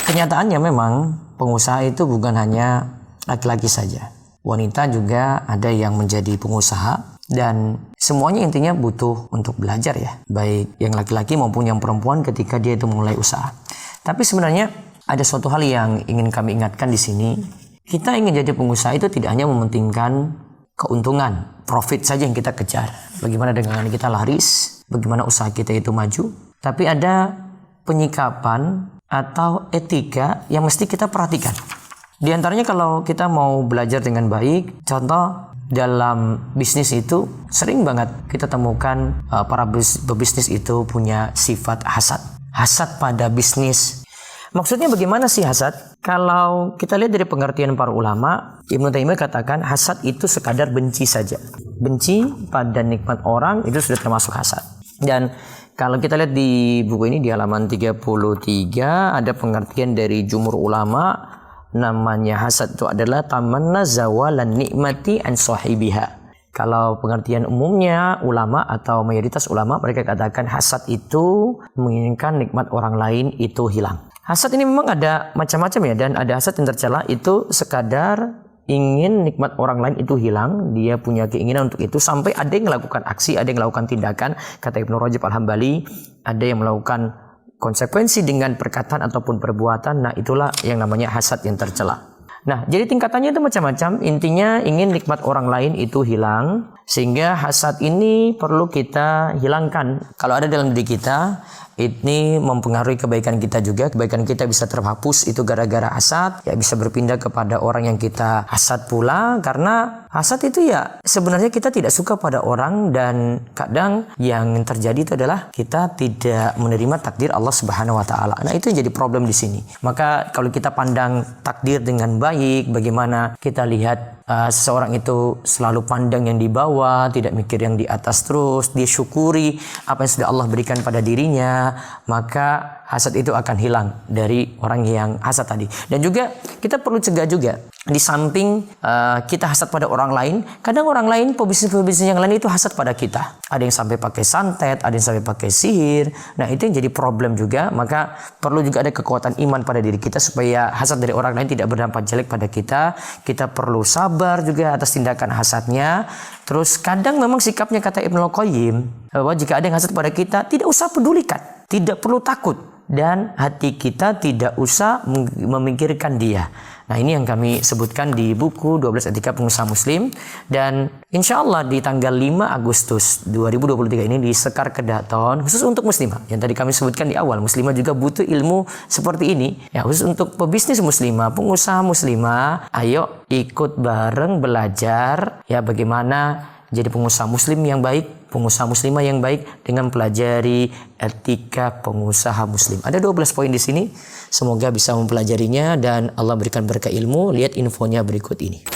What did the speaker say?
Kenyataannya memang pengusaha itu bukan hanya laki-laki saja. Wanita juga ada yang menjadi pengusaha dan semuanya intinya butuh untuk belajar ya. Baik yang laki-laki maupun yang perempuan ketika dia itu mulai usaha. Tapi sebenarnya ada suatu hal yang ingin kami ingatkan di sini. Kita ingin jadi pengusaha itu tidak hanya mementingkan keuntungan, profit saja yang kita kejar. Bagaimana dengan kita laris, bagaimana usaha kita itu maju. Tapi ada penyikapan atau etika yang mesti kita perhatikan. Di antaranya kalau kita mau belajar dengan baik, contoh dalam bisnis itu sering banget kita temukan para pebisnis itu punya sifat hasad. Hasad pada bisnis. Maksudnya bagaimana sih hasad? Kalau kita lihat dari pengertian para ulama, Ibnu Taimiyah katakan hasad itu sekadar benci saja. Benci pada nikmat orang itu sudah termasuk hasad. Dan kalau kita lihat di buku ini di halaman 33 ada pengertian dari jumhur ulama. Namanya hasad itu adalah tamanna zawalan nikmati an sahibiha. Kalau pengertian umumnya ulama atau mayoritas ulama mereka katakan hasad itu menginginkan nikmat orang lain itu hilang. Hasad ini memang ada macam-macam ya, dan ada hasad yang tercela itu sekadar ingin nikmat orang lain itu hilang. Dia punya keinginan untuk itu sampai ada yang melakukan aksi, ada yang melakukan tindakan. Kata Ibnu Rajab Al-Hambali, ada yang melakukan konsekuensi dengan perkataan ataupun perbuatan. Nah itulah yang namanya hasad yang tercela. Nah jadi tingkatannya itu macam-macam. Intinya ingin nikmat orang lain itu hilang. Sehingga hasad ini perlu kita hilangkan. Kalau ada dalam diri kita, ini mempengaruhi kebaikan kita juga. Kebaikan kita bisa terhapus itu gara-gara hasad. Ya bisa berpindah kepada orang yang kita hasad pula. Karena hasad itu ya sebenarnya kita tidak suka pada orang. Dan kadang yang terjadi itu adalah kita tidak menerima takdir Allah Subhanahu Wa Taala. Nah itu yang jadi problem di sini. Maka kalau kita pandang takdir dengan baik, bagaimana kita lihat seseorang itu selalu pandang yang di bawah, tidak mikir yang di atas terus, dia syukuri apa yang sudah Allah berikan pada dirinya, maka hasad itu akan hilang dari orang yang hasad tadi. Dan juga kita perlu cegah juga. Di samping kita hasad pada orang lain, kadang orang lain, pebisnis yang lain itu hasad pada kita. Ada yang sampai pakai santet, ada yang sampai pakai sihir. Nah itu yang jadi problem juga. Maka perlu juga ada kekuatan iman pada diri kita supaya hasad dari orang lain tidak berdampak jelek pada kita. Kita perlu sabar juga atas tindakan hasadnya. Terus kadang memang sikapnya kata Ibnu Qayyim, bahwa jika ada yang hasad pada kita, tidak usah pedulikan, tidak perlu takut. Dan hati kita tidak usah memikirkan dia. Nah ini yang kami sebutkan di buku 12 Etika Pengusaha Muslim. Dan insya Allah di tanggal 5 Agustus 2023 ini di Sekar Kedaton, khusus untuk muslimah. Yang tadi kami sebutkan di awal, muslimah juga butuh ilmu seperti ini. Ya khusus untuk pebisnis muslimah, pengusaha muslimah, ayo ikut bareng belajar ya bagaimana jadi pengusaha muslim yang baik, pengusaha muslimah yang baik dengan pelajari etika pengusaha muslim. Ada 12 poin di sini. Semoga bisa mempelajarinya dan Allah berikan berkah ilmu. Lihat infonya berikut ini.